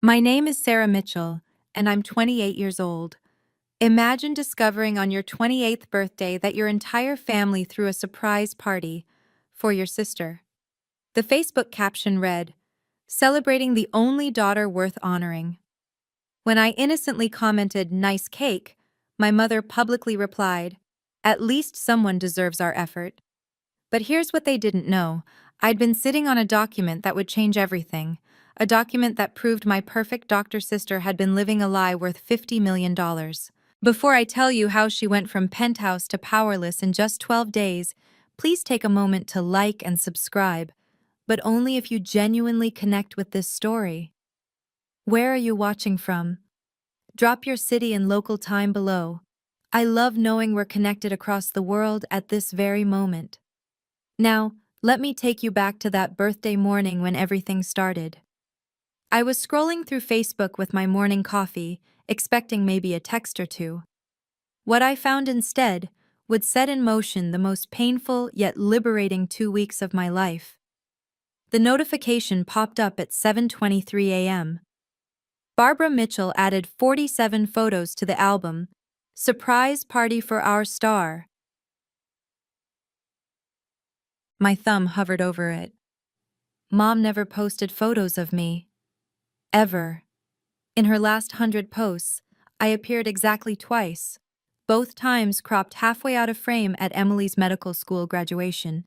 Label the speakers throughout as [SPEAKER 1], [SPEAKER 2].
[SPEAKER 1] My name is Sarah Mitchell, and I'm 28 years old. Imagine discovering on your 28th birthday that your entire family threw a surprise party for your sister. The Facebook caption read, "Celebrating the only daughter worth honoring." When I innocently commented, "Nice cake," my mother publicly replied, "At least someone deserves our effort." But here's what they didn't know. I'd been sitting on a document that would change everything. A document that proved my perfect doctor sister had been living a lie worth $50 million. Before I tell you how she went from penthouse to powerless in just 12 days, please take a moment to like and subscribe, but only if you genuinely connect with this story. Where are you watching from? Drop your city and local time below. I love knowing we're connected across the world at this very moment. Now, let me take you back to that birthday morning when everything started. I was scrolling through Facebook with my morning coffee, expecting maybe a text or two. What I found instead would set in motion the most painful yet liberating 2 weeks of my life. The notification popped up at 7:23 a.m. Barbara Mitchell added 47 photos to the album. Surprise party for our star. My thumb hovered over it. Mom never posted photos of me. Ever. In her last 100 posts, I appeared exactly twice, both times cropped halfway out of frame at Emily's medical school graduation.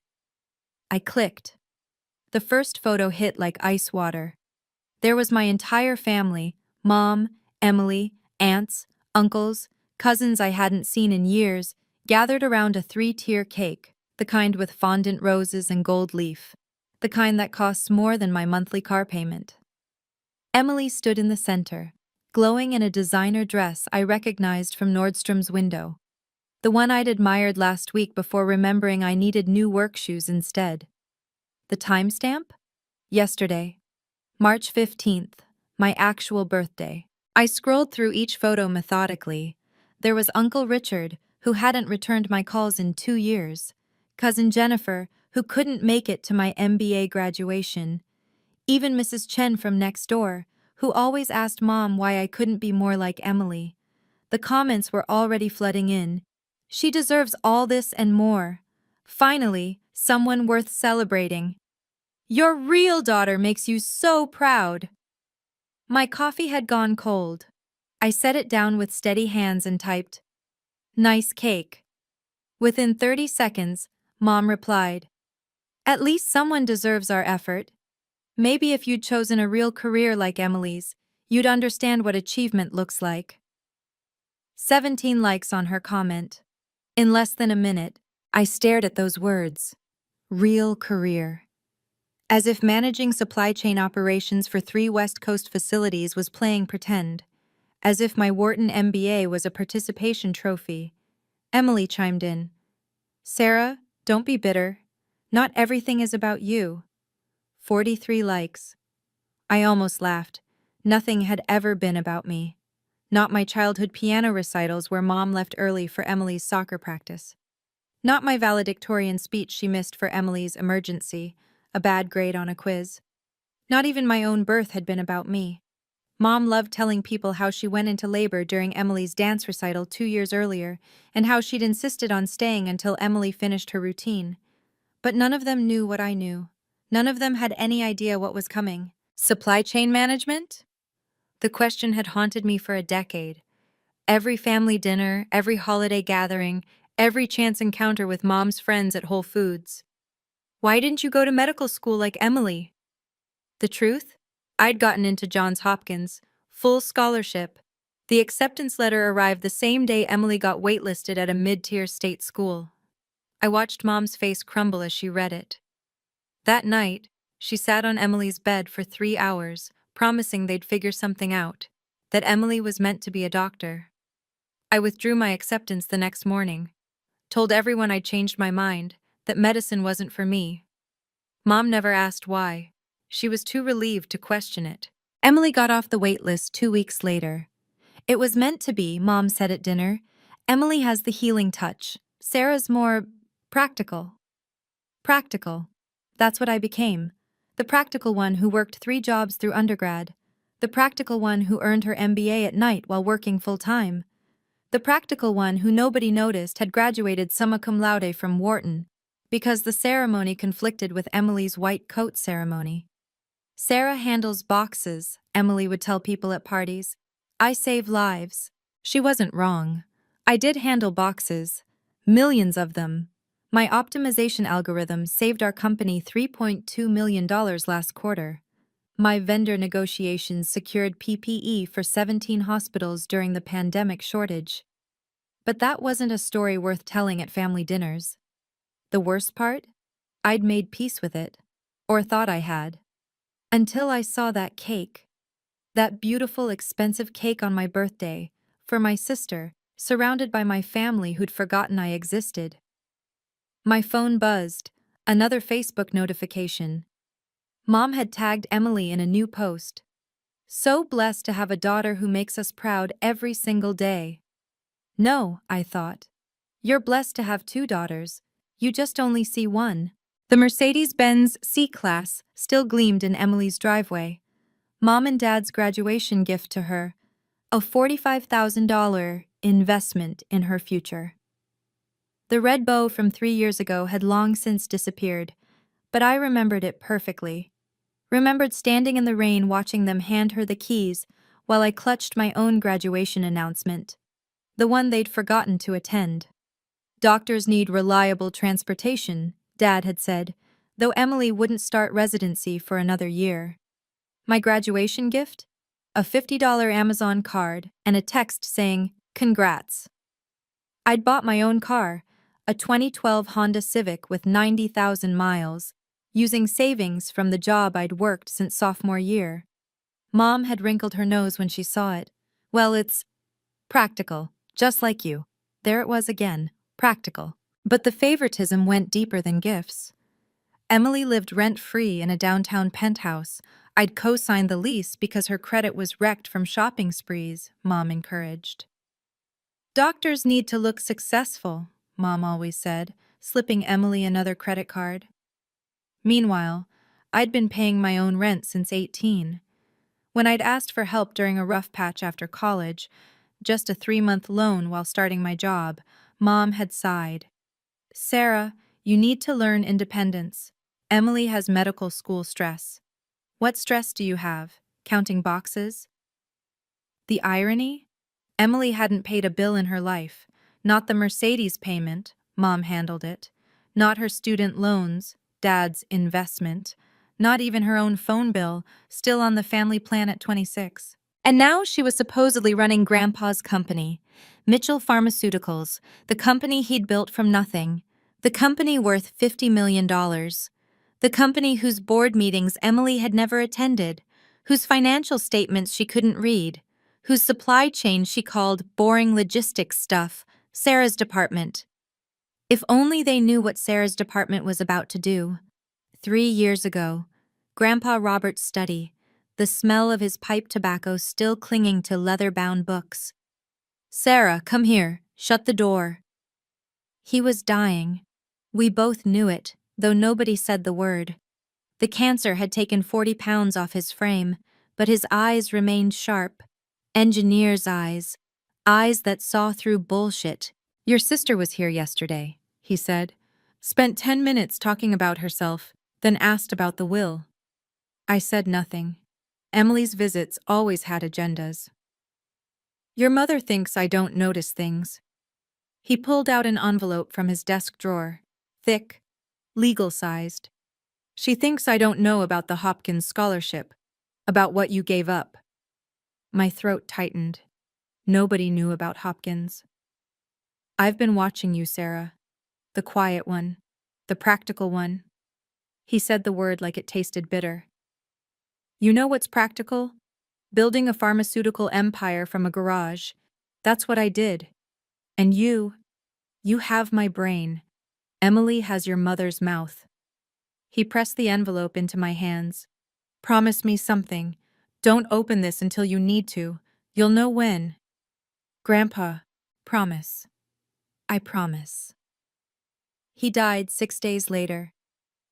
[SPEAKER 1] I clicked. The first photo hit like ice water. There was my entire family, Mom, Emily, aunts, uncles, cousins I hadn't seen in years, gathered around a 3-tier cake, the kind with fondant roses and gold leaf, the kind that costs more than my monthly car payment. Emily stood in the center, glowing in a designer dress I recognized from Nordstrom's window, the one I'd admired last week before remembering I needed new work shoes instead. The timestamp? Yesterday, March 15th, my actual birthday. I scrolled through each photo methodically. There was Uncle Richard, who hadn't returned my calls in 2 years, Cousin Jennifer, who couldn't make it to my MBA graduation, even Mrs. Chen from next door, who always asked Mom why I couldn't be more like Emily. The comments were already flooding in. She deserves all this and more. Finally, someone worth celebrating. Your real daughter makes you so proud. My coffee had gone cold. I set it down with steady hands and typed, "Nice cake." Within 30 seconds, Mom replied, "At least someone deserves our effort. Maybe if you'd chosen a real career like Emily's, you'd understand what achievement looks like." 17 likes on her comment. In less than a minute, I stared at those words. Real career. As if managing supply chain operations for 3 West Coast facilities was playing pretend. As if my Wharton MBA was a participation trophy. Emily chimed in. "Sarah, don't be bitter. Not everything is about you." 43 likes. I almost laughed. Nothing had ever been about me. Not my childhood piano recitals where Mom left early for Emily's soccer practice. Not my valedictorian speech she missed for Emily's emergency, a bad grade on a quiz. Not even my own birth had been about me. Mom loved telling people how she went into labor during Emily's dance recital 2 years earlier, and how she'd insisted on staying until Emily finished her routine. But none of them knew what I knew. None of them had any idea what was coming. Supply chain management? The question had haunted me for a decade. Every family dinner, every holiday gathering, every chance encounter with Mom's friends at Whole Foods. Why didn't you go to medical school like Emily? The truth? I'd gotten into Johns Hopkins, full scholarship. The acceptance letter arrived the same day Emily got waitlisted at a mid-tier state school. I watched Mom's face crumble as she read it. That night, she sat on Emily's bed for 3 hours, promising they'd figure something out, that Emily was meant to be a doctor. I withdrew my acceptance the next morning, told everyone I'd changed my mind, that medicine wasn't for me. Mom never asked why. She was too relieved to question it. Emily got off the wait list 2 weeks later. It was meant to be, Mom said at dinner. Emily has the healing touch. Sarah's more practical. Practical. That's what I became. The practical one who worked 3 jobs through undergrad. The practical one who earned her MBA at night while working full-time. The practical one who nobody noticed had graduated summa cum laude from Wharton, because the ceremony conflicted with Emily's white coat ceremony. Sarah handles boxes, Emily would tell people at parties. I save lives. She wasn't wrong. I did handle boxes. Millions of them. My optimization algorithm saved our company $3.2 million last quarter. My vendor negotiations secured PPE for 17 hospitals during the pandemic shortage. But that wasn't a story worth telling at family dinners. The worst part? I'd made peace with it. Or thought I had. Until I saw that cake. That beautiful, expensive cake on my birthday, for my sister, surrounded by my family who'd forgotten I existed. My phone buzzed, another Facebook notification. Mom had tagged Emily in a new post. So blessed to have a daughter who makes us proud every single day. No, I thought. You're blessed to have two daughters. You just only see one. The Mercedes-Benz C-Class still gleamed in Emily's driveway. Mom and Dad's graduation gift to her, a $45,000 investment in her future. The red bow from 3 years ago had long since disappeared, but I remembered it perfectly. Remembered standing in the rain watching them hand her the keys while I clutched my own graduation announcement, the one they'd forgotten to attend. Doctors need reliable transportation, Dad had said, though Emily wouldn't start residency for another year. My graduation gift? A $50 Amazon card and a text saying, "Congrats." I'd bought my own car, a 2012 Honda Civic with 90,000 miles, using savings from the job I'd worked since sophomore year. Mom had wrinkled her nose when she saw it. Well, it's practical, just like you. There it was again, practical. But the favoritism went deeper than gifts. Emily lived rent-free in a downtown penthouse. I'd co-signed the lease because her credit was wrecked from shopping sprees, Mom encouraged. Doctors need to look successful, Mom always said, slipping Emily another credit card. Meanwhile, I'd been paying my own rent since 18. When I'd asked for help during a rough patch after college, just a 3-month loan while starting my job, Mom had sighed. Sarah, you need to learn independence. Emily has medical school stress. What stress do you have? Counting boxes? The irony? Emily hadn't paid a bill in her life. Not the Mercedes payment, Mom handled it. Not her student loans, Dad's investment. Not even her own phone bill, still on the family plan at 26. And now she was supposedly running Grandpa's company, Mitchell Pharmaceuticals, the company he'd built from nothing. The company worth $50 million. The company whose board meetings Emily had never attended, whose financial statements she couldn't read, whose supply chain she called boring logistics stuff, Sarah's department. If only they knew what Sarah's department was about to do. 3 years ago, Grandpa Robert's study, the smell of his pipe tobacco still clinging to leather-bound books. Sarah, come here, shut the door. He was dying. We both knew it, though nobody said the word. The cancer had taken 40 pounds off his frame, but his eyes remained sharp. Engineer's eyes. Eyes that saw through bullshit. Your sister was here yesterday, he said. Spent 10 minutes talking about herself, then asked about the will. I said nothing. Emily's visits always had agendas. Your mother thinks I don't notice things. He pulled out an envelope from his desk drawer, thick, legal-sized. She thinks I don't know about the Hopkins scholarship, about what you gave up. My throat tightened. Nobody knew about Hopkins. I've been watching you, Sarah. The quiet one. The practical one. He said the word like it tasted bitter. You know what's practical? Building a pharmaceutical empire from a garage. That's what I did. And you have my brain. Emily has your mother's mouth. He pressed the envelope into my hands. Promise me something. Don't open this until you need to. You'll know when. Grandpa, promise. I promise. He died 6 days later.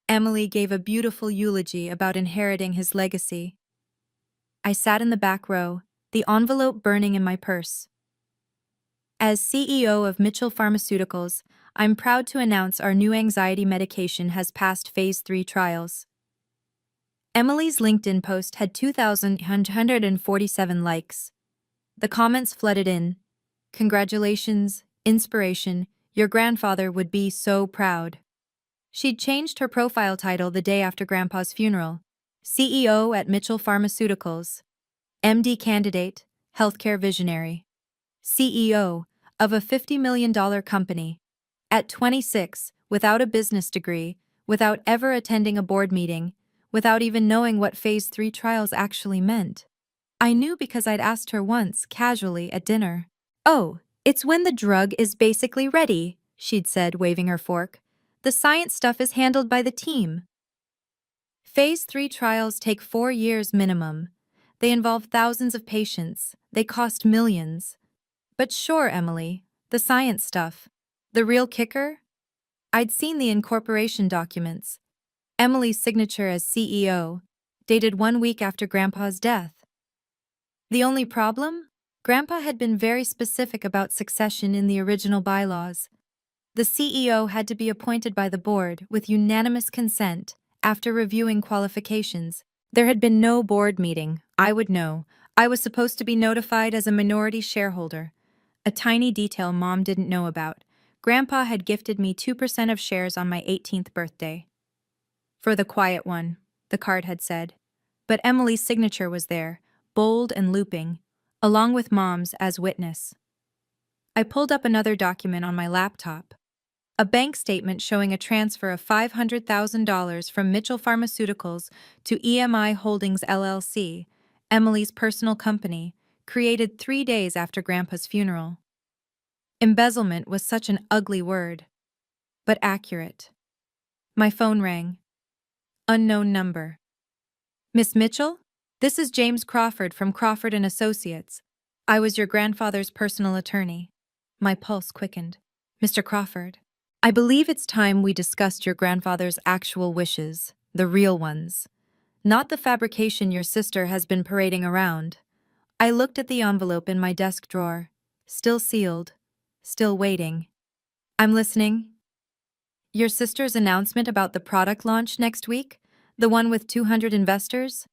[SPEAKER 1] Emily gave a beautiful eulogy about inheriting his legacy. I sat in the back row, the envelope burning in my purse. As CEO of Mitchell Pharmaceuticals, I'm proud to announce our new anxiety medication has passed phase 3 trials. Emily's LinkedIn post had 2,147 likes. The comments flooded in. Congratulations, inspiration, your grandfather would be so proud. She'd changed her profile title the day after Grandpa's funeral. CEO at Mitchell Pharmaceuticals. MD candidate, healthcare visionary. CEO of a $50 million company. At 26, without a business degree, without ever attending a board meeting, without even knowing what phase 3 trials actually meant. I knew because I'd asked her once, casually, at dinner. "Oh, it's when the drug is basically ready," she'd said, waving her fork. "The science stuff is handled by the team." Phase 3 trials take 4 years minimum. They involve thousands of patients. They cost millions. But sure, Emily, the science stuff. The real kicker? I'd seen the incorporation documents. Emily's signature as CEO, dated 1 week after Grandpa's death. The only problem? Grandpa had been very specific about succession in the original bylaws. The CEO had to be appointed by the board with unanimous consent after reviewing qualifications. There had been no board meeting. I would know. I was supposed to be notified as a minority shareholder. A tiny detail Mom didn't know about. Grandpa had gifted me 2% of shares on my 18th birthday. For the quiet one, the card had said. But Emily's signature was there, bold and looping, along with Mom's as witness. I pulled up another document on my laptop. A bank statement showing a transfer of $500,000 from Mitchell Pharmaceuticals to EMI Holdings LLC, Emily's personal company, created 3 days after Grandpa's funeral. Embezzlement was such an ugly word, but accurate. My phone rang. Unknown number. "Miss Mitchell? This is James Crawford from Crawford & Associates. I was your grandfather's personal attorney." My pulse quickened. "Mr. Crawford, I believe it's time we discussed your grandfather's actual wishes, the real ones, not the fabrication your sister has been parading around." I looked at the envelope in my desk drawer, still sealed, still waiting. "I'm listening." "Your sister's announcement about the product launch next week? The one with 200 investors?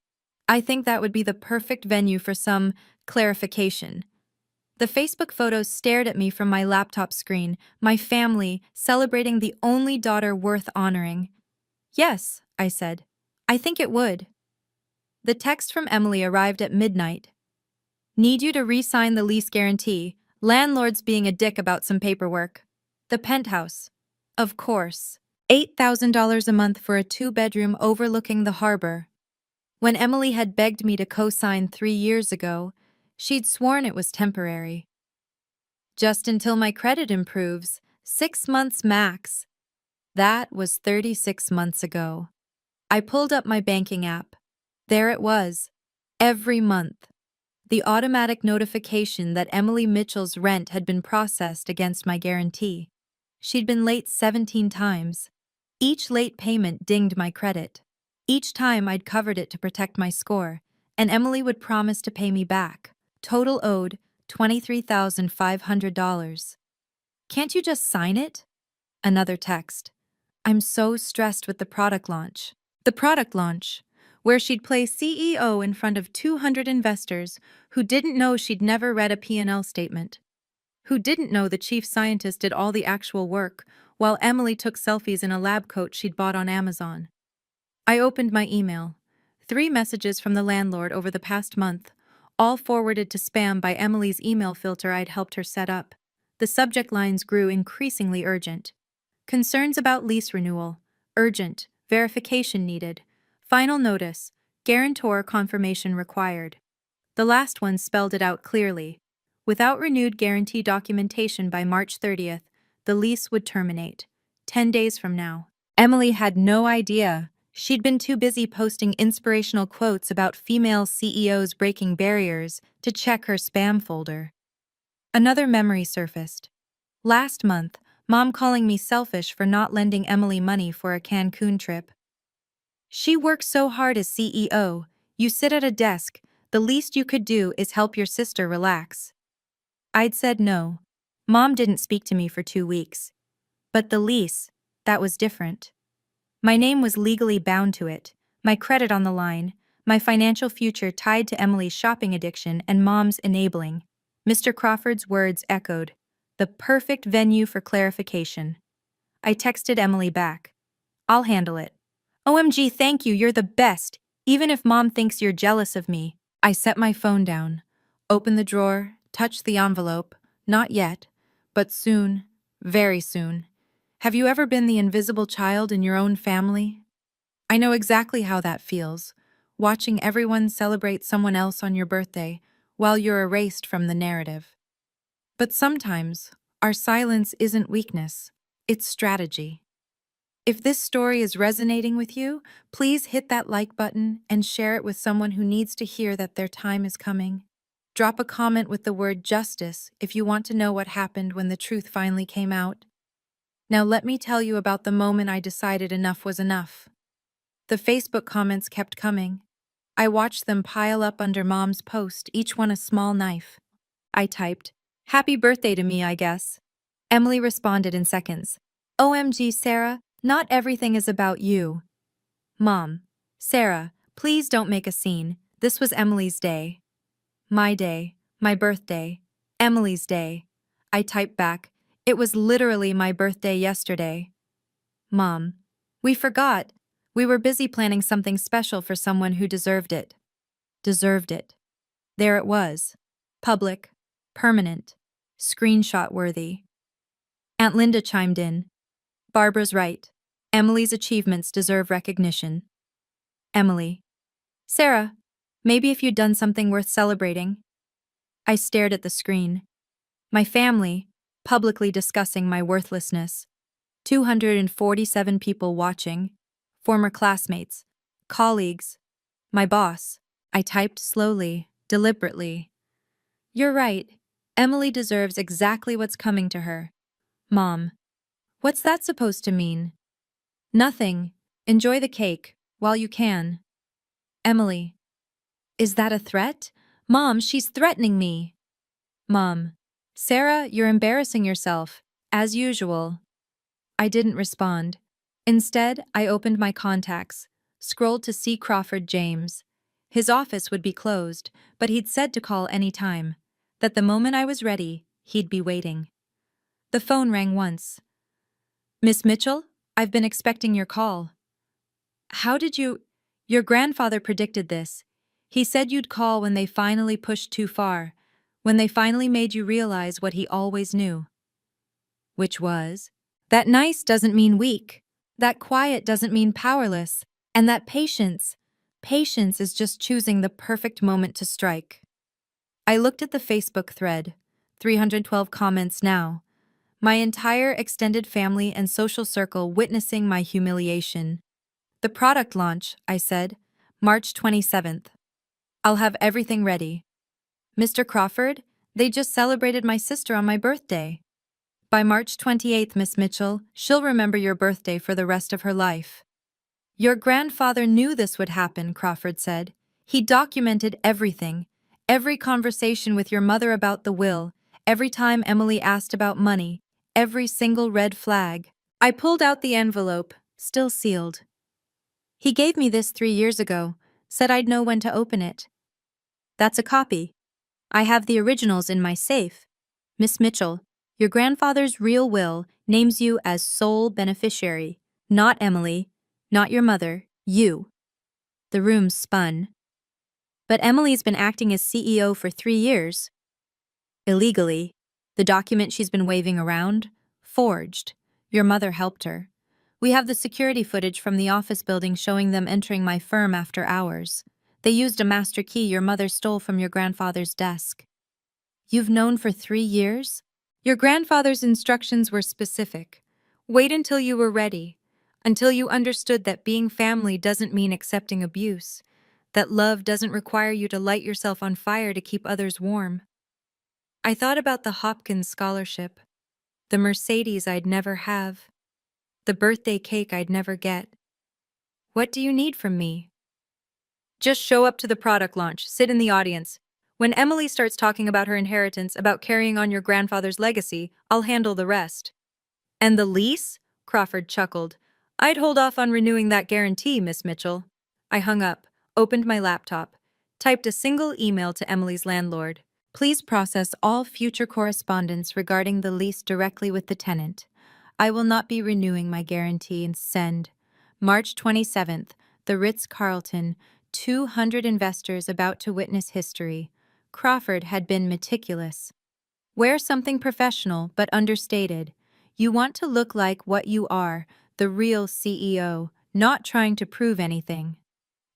[SPEAKER 1] I think that would be the perfect venue for some clarification." The Facebook photos stared at me from my laptop screen, my family celebrating the only daughter worth honoring. "Yes," I said. "I think it would." The text from Emily arrived at midnight. "Need you to re-sign the lease guarantee. Landlord's being a dick about some paperwork." The penthouse. Of course. $8,000 a month for a 2-bedroom overlooking the harbor. When Emily had begged me to co-sign 3 years ago, she'd sworn it was temporary. "Just until my credit improves, 6 months max." That was 36 months ago. I pulled up my banking app. There it was. Every month. The automatic notification that Emily Mitchell's rent had been processed against my guarantee. She'd been late 17 times. Each late payment dinged my credit. Each time I'd covered it to protect my score, and Emily would promise to pay me back. Total owed $23,500. "Can't you just sign it?" Another text. "I'm so stressed with the product launch." The product launch, where she'd play CEO in front of 200 investors who didn't know she'd never read a P&L statement, who didn't know the chief scientist did all the actual work, while Emily took selfies in a lab coat she'd bought on Amazon. I opened my email. 3 messages from the landlord over the past month, all forwarded to spam by Emily's email filter I'd helped her set up. The subject lines grew increasingly urgent. Concerns about lease renewal. Urgent. Verification needed. Final notice. Guarantor confirmation required. The last one spelled it out clearly. Without renewed guarantee documentation by March 30th, the lease would terminate. 10 days from now. Emily had no idea. She'd been too busy posting inspirational quotes about female CEOs breaking barriers to check her spam folder. Another memory surfaced. Last month, Mom calling me selfish for not lending Emily money for a Cancun trip. "She works so hard as CEO. You sit at a desk, The least you could do is help your sister relax. I'd said no. Mom didn't speak to me for 2 weeks. But the lease, that was different. My name was legally bound to it, my credit on the line, my financial future tied to Emily's shopping addiction and Mom's enabling. Mr. Crawford's words echoed, the perfect venue for clarification. I texted Emily back. I'll handle it. OMG, thank you, you're the best, even if Mom thinks you're jealous of me. I set my phone down, opened the drawer, touched the envelope. Not yet, but soon, very soon. Have you ever been the invisible child in your own family? I know exactly how that feels, watching everyone celebrate someone else on your birthday while you're erased from the narrative. But sometimes, our silence isn't weakness, it's strategy. If this story is resonating with you, please hit that like button and share it with someone who needs to hear that their time is coming. Drop a comment with the word justice if you want to know what happened when the truth finally came out. Now let me tell you about the moment I decided enough was enough. The Facebook comments kept coming. I watched them pile up under Mom's post, each one a small knife. I typed, "Happy birthday to me, I guess." Emily responded in seconds. OMG, Sarah, not everything is about you. Mom, Sarah, please don't make a scene. This was Emily's day. My day, my birthday, Emily's day. I typed back, it was literally my birthday yesterday. Mom, we forgot. We were busy planning something special for someone who deserved it. Deserved it. There it was. Public, permanent, screenshot worthy. Aunt Linda chimed in. Barbara's right. Emily's achievements deserve recognition. Emily. Sarah, maybe if you'd done something worth celebrating. I stared at the screen. My family, publicly discussing my worthlessness. 247 people watching. Former classmates, colleagues, my boss. I typed slowly, deliberately. You're right. Emily deserves exactly what's coming to her. Mom. What's that supposed to mean? Nothing. Enjoy the cake, while you can. Emily. Is that a threat? Mom, she's threatening me. Mom. Sarah, you're embarrassing yourself, as usual. I didn't respond. Instead, I opened my contacts, scrolled to see Crawford James. His office would be closed, but he'd said to call any time, that the moment I was ready, he'd be waiting. The phone rang once. Miss Mitchell, I've been expecting your call. How did you... Your grandfather predicted this. He said you'd call when they finally pushed too far, when they finally made you realize what he always knew. Which was, that nice doesn't mean weak, that quiet doesn't mean powerless, and that patience is just choosing the perfect moment to strike. I looked at the Facebook thread, 312 comments now. My entire extended family and social circle witnessing my humiliation. The product launch, I said, March 27th. I'll have everything ready. Mr. Crawford, they just celebrated my sister on my birthday. By March 28th, Miss Mitchell, she'll remember your birthday for the rest of her life. Your grandfather knew this would happen, Crawford said. He documented everything. Every conversation with your mother about the will, every time Emily asked about money, every single red flag. I pulled out the envelope, still sealed. He gave me this 3 years ago, said I'd know when to open it. That's a copy. I have the originals in my safe. Miss Mitchell, your grandfather's real will names you as sole beneficiary, not Emily, not your mother, you. The room spun. But Emily's been acting as CEO for 3 years. Illegally. The document she's been waving around? Forged. Your mother helped her. We have the security footage from the office building showing them entering my firm after hours. They used a master key your mother stole from your grandfather's desk. You've known for 3 years? Your grandfather's instructions were specific. Wait until you were ready, until you understood that being family doesn't mean accepting abuse, that love doesn't require you to light yourself on fire to keep others warm. I thought about the Hopkins scholarship, the Mercedes I'd never have, the birthday cake I'd never get. What do you need from me? Just show up to the product launch, sit in the audience. When Emily starts talking about her inheritance, about carrying on your grandfather's legacy, I'll handle the rest. And the lease? Crawford chuckled. I'd hold off on renewing that guarantee, Miss Mitchell. I hung up, opened my laptop, typed a single email to Emily's landlord. Please process all future correspondence regarding the lease directly with the tenant. I will not be renewing my guarantee and send. March 27th, the Ritz-Carlton, 200 investors about to witness history. Crawford had been meticulous. Wear something professional but understated. You want to look like what you are, the real CEO, not trying to prove anything.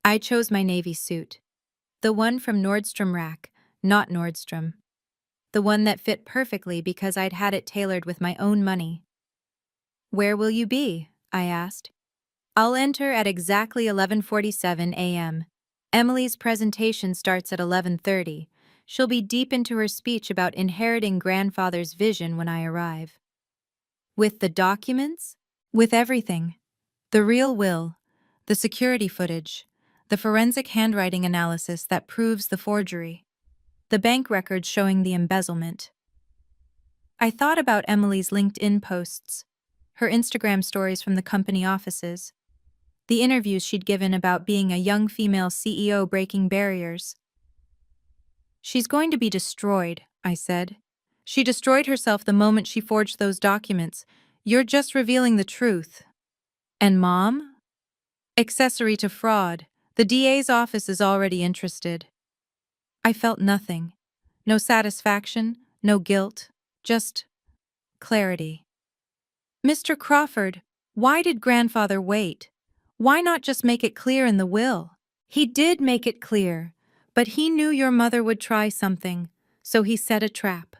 [SPEAKER 1] I chose my navy suit. The one from Nordstrom Rack, not Nordstrom. The one that fit perfectly because I'd had it tailored with my own money. Where will you be? I asked. I'll enter at exactly 11:47 a.m. Emily's presentation starts at 11:30. She'll be deep into her speech about inheriting grandfather's vision when I arrive. With the documents? With everything. The real will, the security footage, the forensic handwriting analysis that proves the forgery, the bank records showing the embezzlement. I thought about Emily's LinkedIn posts, her Instagram stories from the company offices, the interviews she'd given about being a young female CEO breaking barriers. She's going to be destroyed, I said. She destroyed herself the moment she forged those documents. You're just revealing the truth. And Mom? Accessory to fraud. The DA's office is already interested. I felt nothing. No satisfaction, no guilt, just clarity. Mr. Crawford, why did grandfather wait? Why not just make it clear in the will? He did make it clear, but he knew your mother would try something, so he set a trap.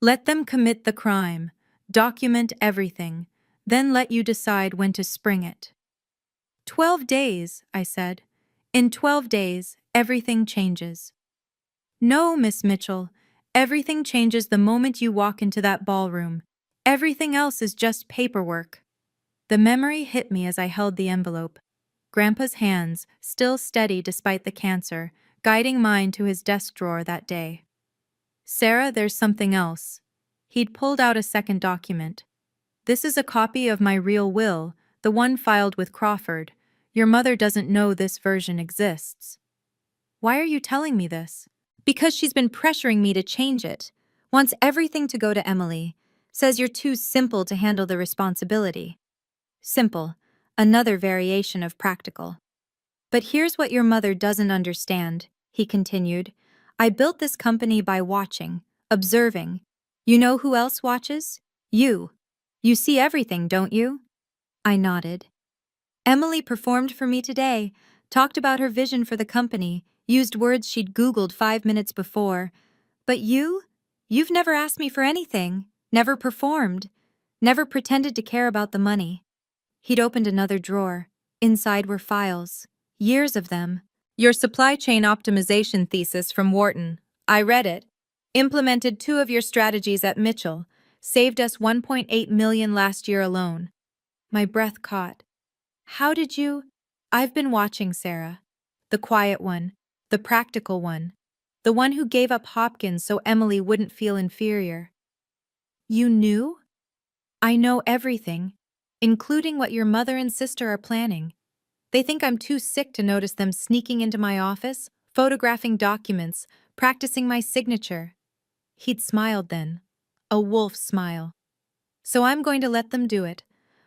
[SPEAKER 1] Let them commit the crime, document everything, then let you decide when to spring it. 12 days, I said. In 12 days, everything changes. No, Miss Mitchell, everything changes the moment you walk into that ballroom. Everything else is just paperwork. The memory hit me as I held the envelope. Grandpa's hands, still steady despite the cancer, guiding mine to his desk drawer that day. Sarah, there's something else. He'd pulled out a second document. This is a copy of my real will, the one filed with Crawford. Your mother doesn't know this version exists. Why are you telling me this? Because she's been pressuring me to change it. Wants everything to go to Emily. Says you're too simple to handle the responsibility. Simple. Another variation of practical. But here's what your mother doesn't understand, he continued. I built this company by watching, observing. You know who else watches? You. You see everything, don't you? I nodded. Emily performed for me today, talked about her vision for the company, used words she'd Googled 5 minutes before. But you've never asked me for anything, never performed, never pretended to care about the money. He'd opened another drawer. Inside were files. Years of them. Your supply chain optimization thesis from Wharton. I read it. Implemented 2 of your strategies at Mitchell. Saved us $1.8 million last year alone. My breath caught. How did you? I've been watching Sarah. The quiet one. The practical one. The one who gave up Hopkins so Emily wouldn't feel inferior. You knew? I know everything, including what your mother and sister are planning. They think I'm too sick to notice them sneaking into my office, photographing documents, practicing my signature. He'd smiled then. A wolf smile. So I'm going to let them do it.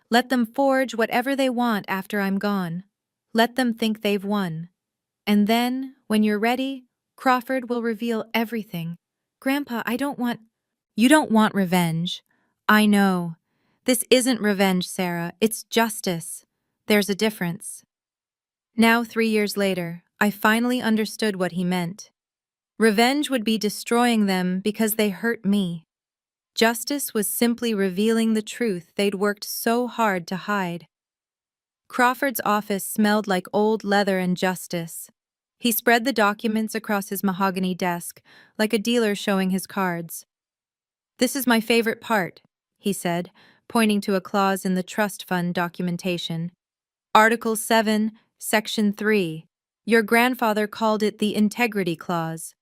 [SPEAKER 1] Let them forge whatever they want after I'm gone. Let them think they've won. And then, when you're ready, Crawford will reveal everything. Grandpa, I don't want... You don't want revenge. I know. This isn't revenge, Sarah. It's justice. There's a difference. Now, 3 years later, I finally understood what he meant. Revenge would be destroying them because they hurt me. Justice was simply revealing the truth they'd worked so hard to hide. Crawford's office smelled like old leather and justice. He spread the documents across his mahogany desk, like a dealer showing his cards. This is my favorite part, he said, pointing to a clause in the trust fund documentation. Article 7, Section 3. Your grandfather called it the integrity clause.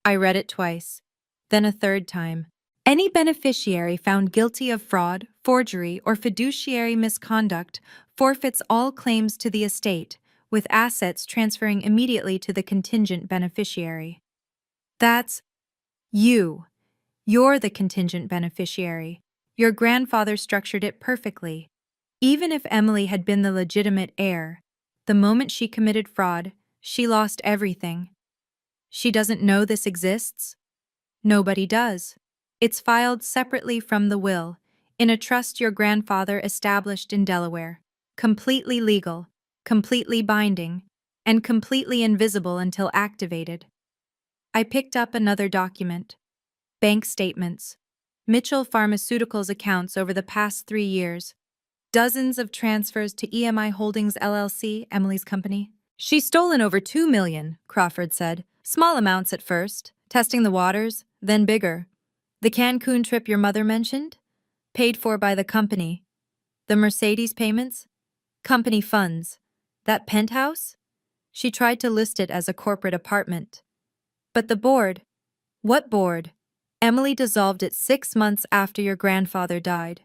[SPEAKER 1] I read it twice, then a third time. Any beneficiary found guilty of fraud, forgery, or fiduciary misconduct forfeits all claims to the estate, with assets transferring immediately to the contingent beneficiary. That's you. You're the contingent beneficiary. Your grandfather structured it perfectly. Even if Emily had been the legitimate heir, the moment she committed fraud, she lost everything. She doesn't know this exists? Nobody does. It's filed separately from the will, in a trust your grandfather established in Delaware. Completely legal, completely binding, and completely invisible until activated. I picked up another document. Bank statements. Mitchell Pharmaceuticals accounts over the past 3 years. Dozens of transfers to EMI Holdings LLC, Emily's company. She's stolen over $2 million, Crawford said. Small amounts at first, testing the waters, then bigger. The Cancun trip your mother mentioned? Paid for by the company. The Mercedes payments? Company funds. That penthouse? She tried to list it as a corporate apartment. But the board? What board? Emily dissolved it 6 months after your grandfather died.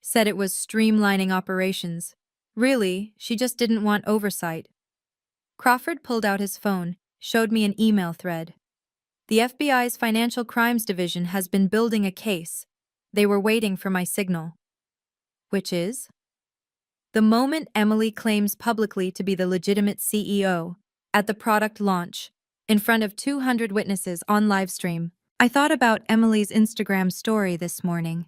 [SPEAKER 1] Said it was streamlining operations. Really, she just didn't want oversight. Crawford pulled out his phone, showed me an email thread. The FBI's Financial Crimes Division has been building a case. They were waiting for my signal. Which is? The moment Emily claims publicly to be the legitimate CEO, at the product launch, in front of 200 witnesses on livestream. I thought about Emily's Instagram story this morning.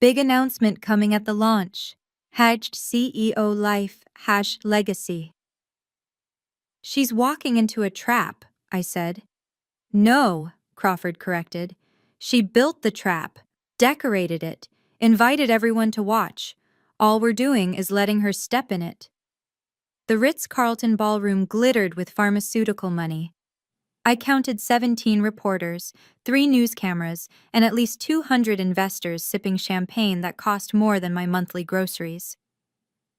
[SPEAKER 1] Big announcement coming at the launch. Hatched CEO life, #legacy. She's walking into a trap, I said. No, Crawford corrected. She built the trap, decorated it, invited everyone to watch. All we're doing is letting her step in it. The Ritz-Carlton ballroom glittered with pharmaceutical money. I counted 17 reporters, 3 news cameras, and at least 200 investors sipping champagne that cost more than my monthly groceries.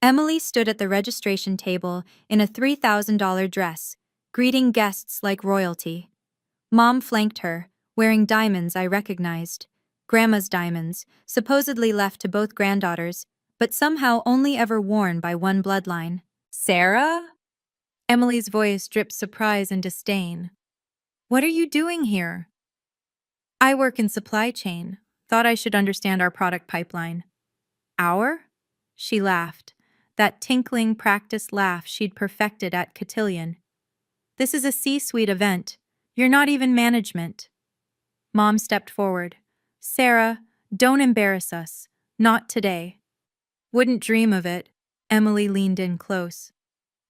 [SPEAKER 1] Emily stood at the registration table in a $3,000 dress, greeting guests like royalty. Mom flanked her, wearing diamonds I recognized. Grandma's diamonds, supposedly left to both granddaughters, but somehow only ever worn by one bloodline. Sarah? Emily's voice dripped surprise and disdain. What are you doing here? I work in supply chain. Thought I should understand our product pipeline. Our? She laughed. That tinkling, practiced laugh she'd perfected at Cotillion. This is a C-suite event. You're not even management. Mom stepped forward. Sarah, don't embarrass us. Not today. Wouldn't dream of it. Emily leaned in close.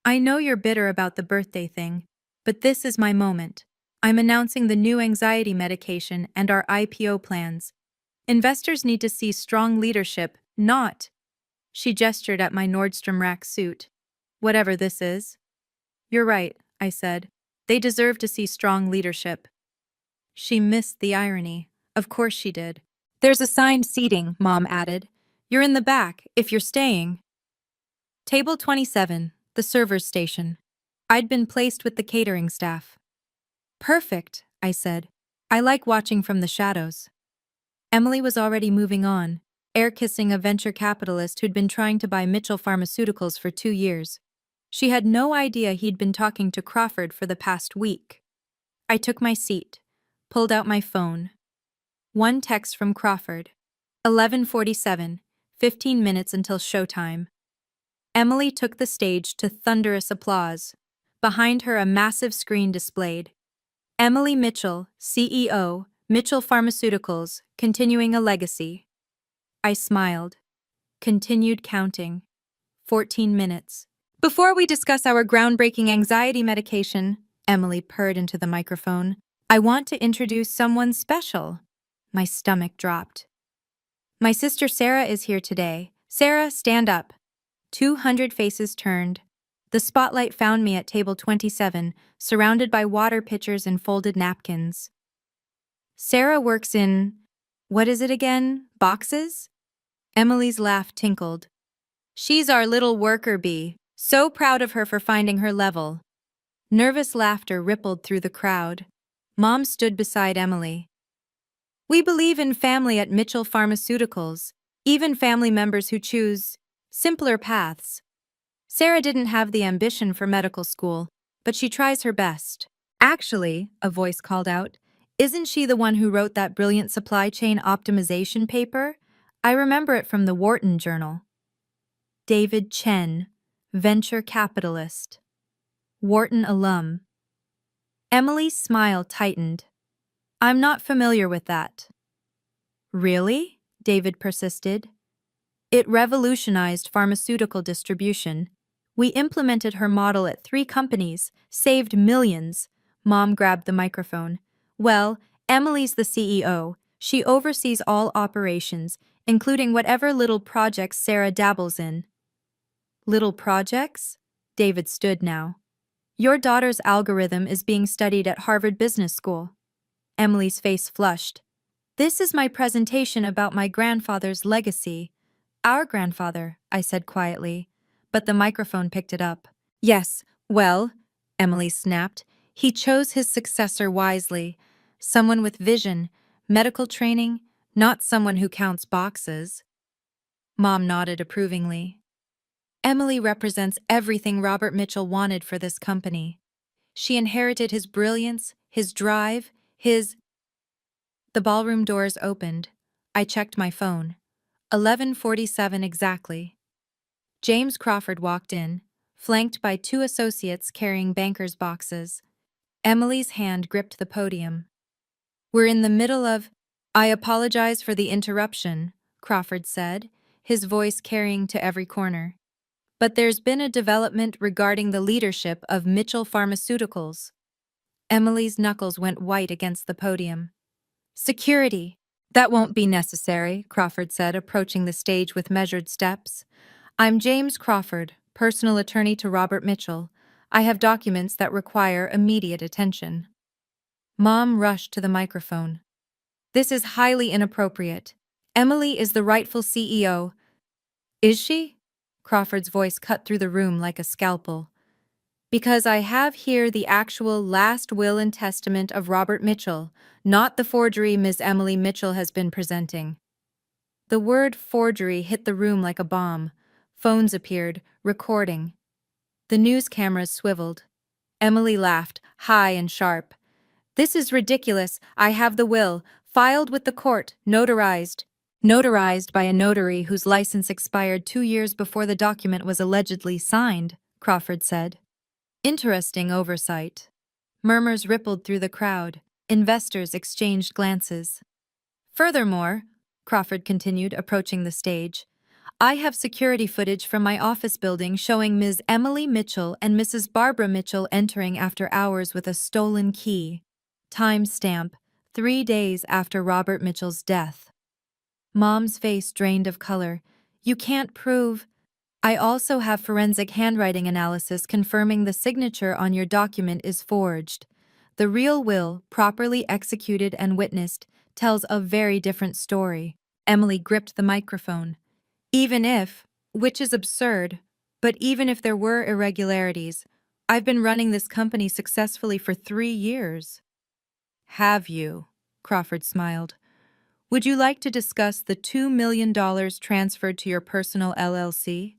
[SPEAKER 1] I know you're bitter about the birthday thing, but this is my moment. I'm announcing the new anxiety medication and our IPO plans. Investors need to see strong leadership, not. She gestured at my Nordstrom Rack suit. Whatever this is. You're right, I said. They deserve to see strong leadership. She missed the irony. Of course she did. There's assigned seating, Mom added. You're in the back, if you're staying. Table 27, the server's station. I'd been placed with the catering staff. Perfect, I said. I like watching from the shadows. Emily was already moving on, air-kissing a venture capitalist who'd been trying to buy Mitchell Pharmaceuticals for 2 years. She had no idea he'd been talking to Crawford for the past week. I took my seat, pulled out my phone. One text from Crawford. 11:47, 15 minutes until showtime. Emily took the stage to thunderous applause. Behind her, a massive screen displayed. Emily Mitchell, CEO, Mitchell Pharmaceuticals, continuing a legacy. I smiled. Continued counting. 14 minutes. Before we discuss our groundbreaking anxiety medication, Emily purred into the microphone, I want to introduce someone special. My stomach dropped. My sister Sarah is here today. Sarah, stand up. 200 faces turned. The spotlight found me at table 27, surrounded by water pitchers and folded napkins. Sarah works in, what is it again, boxes? Emily's laugh tinkled. She's our little worker bee. So proud of her for finding her level. Nervous laughter rippled through the crowd. Mom stood beside Emily. We believe in family at Mitchell Pharmaceuticals, even family members who choose simpler paths. Sarah didn't have the ambition for medical school, but she tries her best. Actually, a voice called out, isn't she the one who wrote that brilliant supply chain optimization paper? I remember it from the Wharton Journal. David Chen, venture capitalist. Wharton alum. Emily's smile tightened. I'm not familiar with that. Really? David persisted. It revolutionized pharmaceutical distribution. We implemented her model at 3 companies, saved millions. Mom grabbed the microphone. Well, Emily's the CEO. She oversees all operations, including whatever little projects Sarah dabbles in. Little projects? David stood now. Your daughter's algorithm is being studied at Harvard Business School. Emily's face flushed. This is my presentation about my grandfather's legacy. Our grandfather, I said quietly, but the microphone picked it up. Yes, well, Emily snapped, he chose his successor wisely. Someone with vision, medical training, not someone who counts boxes. Mom nodded approvingly. Emily represents everything Robert Mitchell wanted for this company. She inherited his brilliance, his drive, his... The ballroom doors opened. I checked my phone. 11:47 exactly. James Crawford walked in, flanked by 2 associates carrying bankers' boxes. Emily's hand gripped the podium. We're in the middle of... I apologize for the interruption, Crawford said, his voice carrying to every corner. But there's been a development regarding the leadership of Mitchell Pharmaceuticals. Emily's knuckles went white against the podium. Security. That won't be necessary, Crawford said, approaching the stage with measured steps. I'm James Crawford, personal attorney to Robert Mitchell. I have documents that require immediate attention. Mom rushed to the microphone. This is highly inappropriate. Emily is the rightful CEO. Is she? Crawford's voice cut through the room like a scalpel. Because I have here the actual last will and testament of Robert Mitchell, not the forgery Ms. Emily Mitchell has been presenting. The word forgery hit the room like a bomb. Phones appeared, recording. The news cameras swiveled. Emily laughed, high and sharp. This is ridiculous. I have the will, filed with the court, notarized. Notarized by a notary whose license expired 2 years before the document was allegedly signed, Crawford said. Interesting oversight. Murmurs rippled through the crowd. Investors exchanged glances. Furthermore, Crawford continued, approaching the stage, I have security footage from my office building showing Ms. Emily Mitchell and Mrs. Barbara Mitchell entering after hours with a stolen key. Timestamp, 3 days after Robert Mitchell's death. Mom's face drained of color. You can't prove... I also have forensic handwriting analysis confirming the signature on your document is forged. The real will, properly executed and witnessed, tells a very different story. Emily gripped the microphone. Even if, which is absurd, but even if there were irregularities, I've been running this company successfully for 3 years. Have you? Crawford smiled. Would you like to discuss the $2 million transferred to your personal LLC?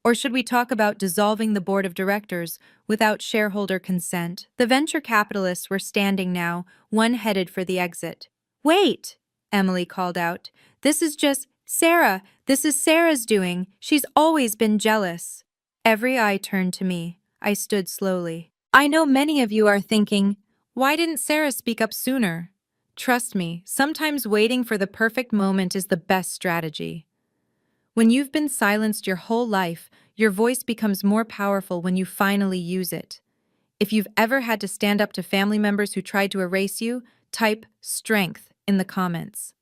[SPEAKER 1] Or should we talk about dissolving the board of directors without shareholder consent? The venture capitalists were standing now, one headed for the exit. Wait, Emily called out. This is just... Sarah, this is Sarah's doing. She's always been jealous. Every eye turned to me. I stood slowly. I know many of you are thinking, why didn't Sarah speak up sooner? Trust me, sometimes waiting for the perfect moment is the best strategy. When you've been silenced your whole life, your voice becomes more powerful when you finally use it. If you've ever had to stand up to family members who tried to erase you, type strength in the comments.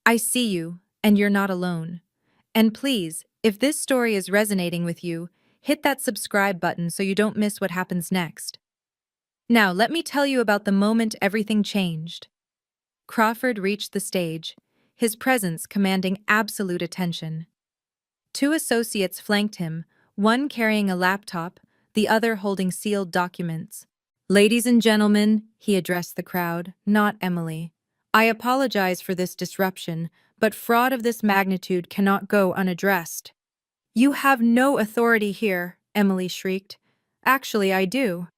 [SPEAKER 1] I see you, and you're not alone. And please, if this story is resonating with you, hit that subscribe button so you don't miss what happens next. Now, let me tell you about the moment everything changed. Crawford reached the stage, his presence commanding absolute attention. 2 associates flanked him, one carrying a laptop, the other holding sealed documents. "Ladies and gentlemen," he addressed the crowd, not Emily. "I apologize for this disruption, but fraud of this magnitude cannot go unaddressed." "You have no authority here," Emily shrieked. "Actually, I do."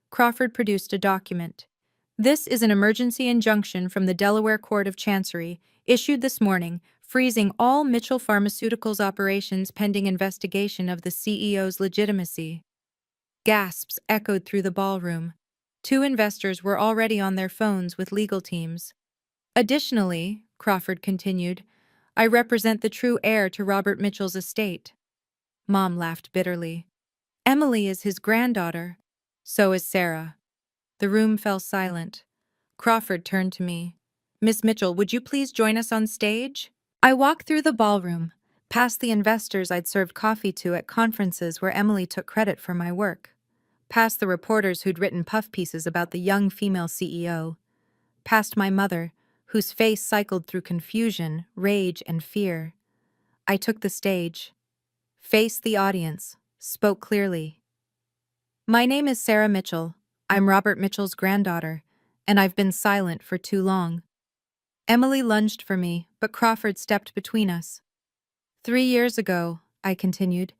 [SPEAKER 1] Crawford produced a document. "This is an emergency injunction from the Delaware Court of Chancery, issued this morning, freezing all Mitchell Pharmaceuticals operations pending investigation of the CEO's legitimacy." Gasps echoed through the ballroom. 2 investors were already on their phones with legal teams. "Additionally," Crawford continued, "I represent the true heir to Robert Mitchell's estate." Mom laughed bitterly. "Emily is his granddaughter." "So is Sarah." The room fell silent. Crawford turned to me. "Miss Mitchell, would you please join us on stage?" I walked through the ballroom, past the investors I'd served coffee to at conferences where Emily took credit for my work, past the reporters who'd written puff pieces about the young female CEO, past my mother, whose face cycled through confusion, rage, and fear. I took the stage, faced the audience, spoke clearly. "My name is Sarah Mitchell. I'm Robert Mitchell's granddaughter, and I've been silent for too long." Emily lunged for me, but Crawford stepped between us. "3 years ago," I continued,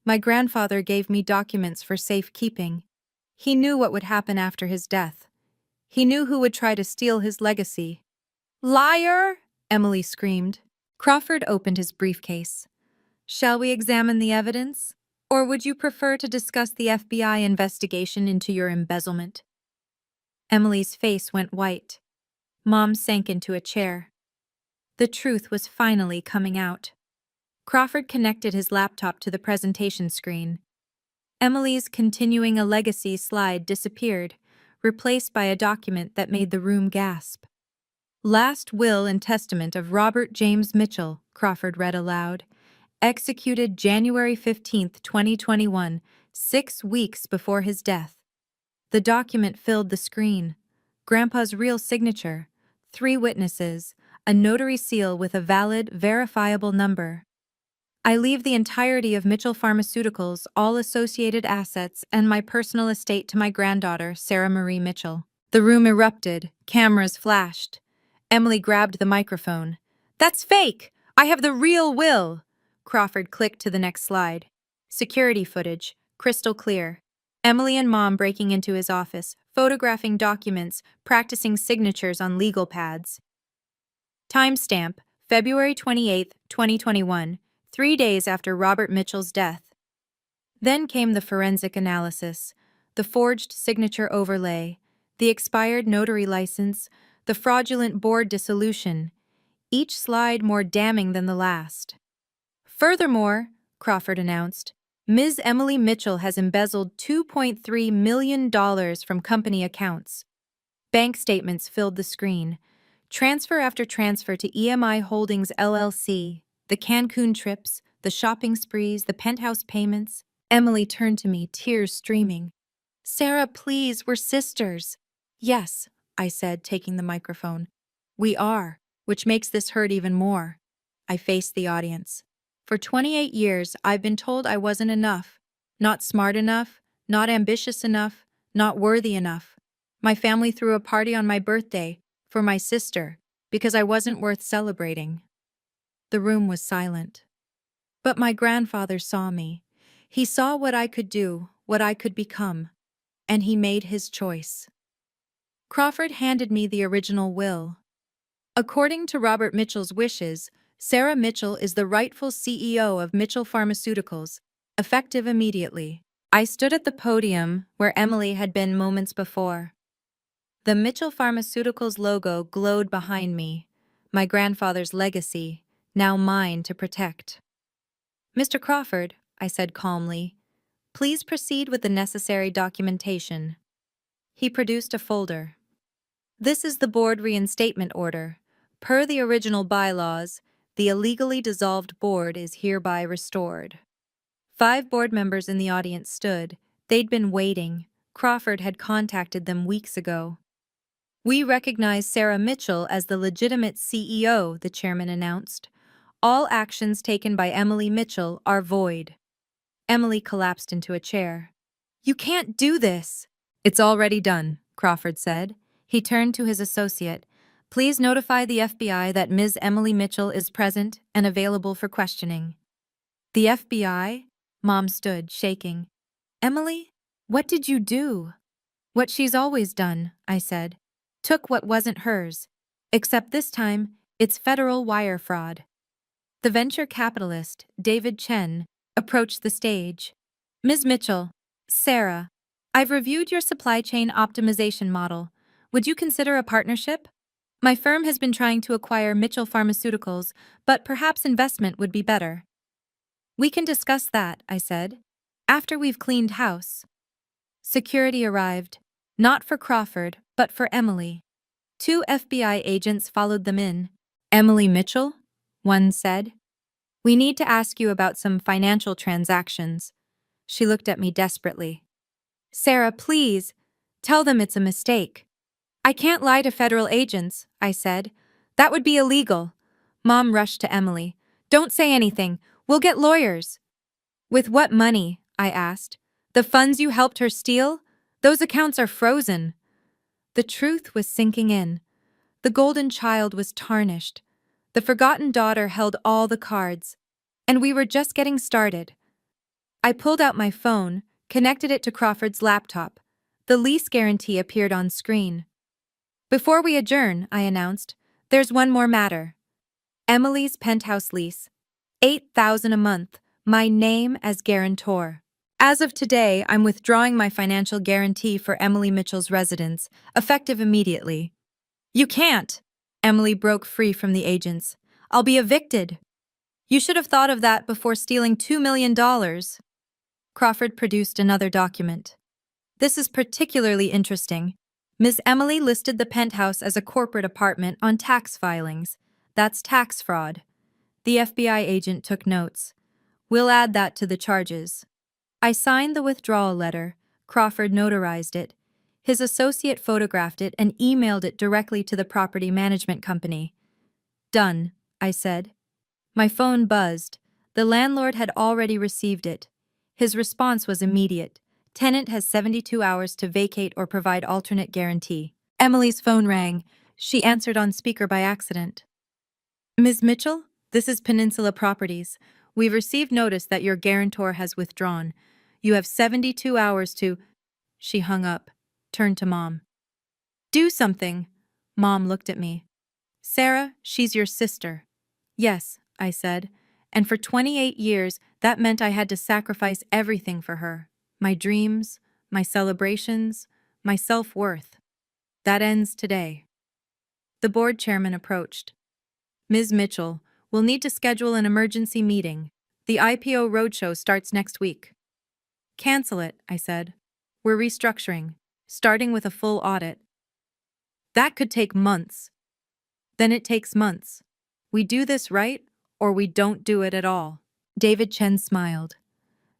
[SPEAKER 1] "my grandfather gave me documents for safekeeping. He knew what would happen after his death. He knew who would try to steal his legacy." "Liar!" Emily screamed. Crawford opened his briefcase. "Shall we examine the evidence? Or would you prefer to discuss the FBI investigation into your embezzlement?" Emily's face went white. Mom sank into a chair. The truth was finally coming out. Crawford connected his laptop to the presentation screen. Emily's "Continuing a Legacy" slide disappeared, replaced by a document that made the room gasp. "Last will and testament of Robert James Mitchell," Crawford read aloud. "Executed January 15th, 2021, 6 weeks before his death." The document filled the screen. Grandpa's real signature, 3 witnesses, a notary seal with a valid, verifiable number. "I leave the entirety of Mitchell Pharmaceuticals, all associated assets, and my personal estate to my granddaughter, Sarah Marie Mitchell." The room erupted. Cameras flashed. Emily grabbed the microphone. "That's fake! I have the real will!" Crawford clicked to the next slide. Security footage, crystal clear. Emily and Mom breaking into his office, photographing documents, practicing signatures on legal pads. Timestamp, February 28, 2021, 3 days after Robert Mitchell's death. Then came the forensic analysis, the forged signature overlay, the expired notary license, the fraudulent board dissolution, each slide more damning than the last. "Furthermore," Crawford announced, "Ms. Emily Mitchell has embezzled $2.3 million from company accounts." Bank statements filled the screen. Transfer after transfer to EMI Holdings LLC, the Cancun trips, the shopping sprees, the penthouse payments. Emily turned to me, tears streaming. "Sarah, please, we're sisters." "Yes," I said, taking the microphone. "We are, which makes this hurt even more." I faced the audience. "For 28 years, I've been told I wasn't enough. Not smart enough, not ambitious enough, not worthy enough. My family threw a party on my birthday, for my sister, because I wasn't worth celebrating." The room was silent. But my grandfather saw me. He saw what I could do, what I could become, and he made his choice. Crawford handed me the original will. "According to Robert Mitchell's wishes, Sarah Mitchell is the rightful CEO of Mitchell Pharmaceuticals, effective immediately." I stood at the podium where Emily had been moments before. The Mitchell Pharmaceuticals logo glowed behind me, my grandfather's legacy, now mine to protect. "Mr. Crawford," I said calmly, "please proceed with the necessary documentation." He produced a folder. "This is the board reinstatement order. Per the original bylaws, the illegally dissolved board is hereby restored." 5 board members in the audience stood. They'd been waiting. Crawford had contacted them weeks ago. "We recognize Sarah Mitchell as the legitimate CEO," the chairman announced. "All actions taken by Emily Mitchell are void." Emily collapsed into a chair. You can't do this. It's already done, Crawford said. He turned to his associate. Please notify the FBI that Ms. Emily Mitchell is present and available for questioning. The FBI? Mom stood, shaking. Emily, what did you do? What she's always done, I said. Took what wasn't hers. Except this time, it's federal wire fraud. The venture capitalist, David Chen, approached the stage. Ms. Mitchell, Sarah, I've reviewed your supply chain optimization model. Would you consider a partnership? My firm has been trying to acquire Mitchell Pharmaceuticals, but perhaps investment would be better. We can discuss that, I said, after we've cleaned house. Security arrived, not for Crawford, but for Emily. 2 FBI agents followed them in. Emily Mitchell? One said. We need to ask you about some financial transactions. She looked at me desperately. Sarah, please, tell them it's a mistake. I can't lie to federal agents, I said. That would be illegal. Mom rushed to Emily. Don't say anything. We'll get lawyers. With what money? I asked. The funds you helped her steal? Those accounts are frozen. The truth was sinking in. The golden child was tarnished. The forgotten daughter held all the cards. And we were just getting started. I pulled out my phone, connected it to Crawford's laptop. The lease guarantee appeared on screen. Before we adjourn, I announced, there's one more matter. Emily's penthouse lease. $8,000 a month, my name as guarantor. As of today, I'm withdrawing my financial guarantee for Emily Mitchell's residence, effective immediately. You can't. Emily broke free from the agents. I'll be evicted. You should have thought of that before stealing $2 million. Crawford produced another document. This is particularly interesting. Ms. Emily listed the penthouse as a corporate apartment on tax filings. That's tax fraud. The FBI agent took notes. We'll add that to the charges. I signed the withdrawal letter. Crawford notarized it. His associate photographed it and emailed it directly to the property management company. Done, I said. My phone buzzed. The landlord had already received it. His response was immediate. Tenant has 72 hours to vacate or provide alternate guarantee. Emily's phone rang. She answered on speaker by accident. Ms. Mitchell, this is Peninsula Properties. We've received notice that your guarantor has withdrawn. You have 72 hours to... She hung up, turned to Mom. Do something. Mom looked at me. Sarah, she's your sister. Yes, I said. And for 28 years, that meant I had to sacrifice everything for her. My dreams, my celebrations, my self-worth. That ends today. The board chairman approached. Ms. Mitchell, we'll need to schedule an emergency meeting. The IPO roadshow starts next week. Cancel it, I said. We're restructuring, starting with a full audit. That could take months. Then it takes months. We do this right, or we don't do it at all. David Chen smiled.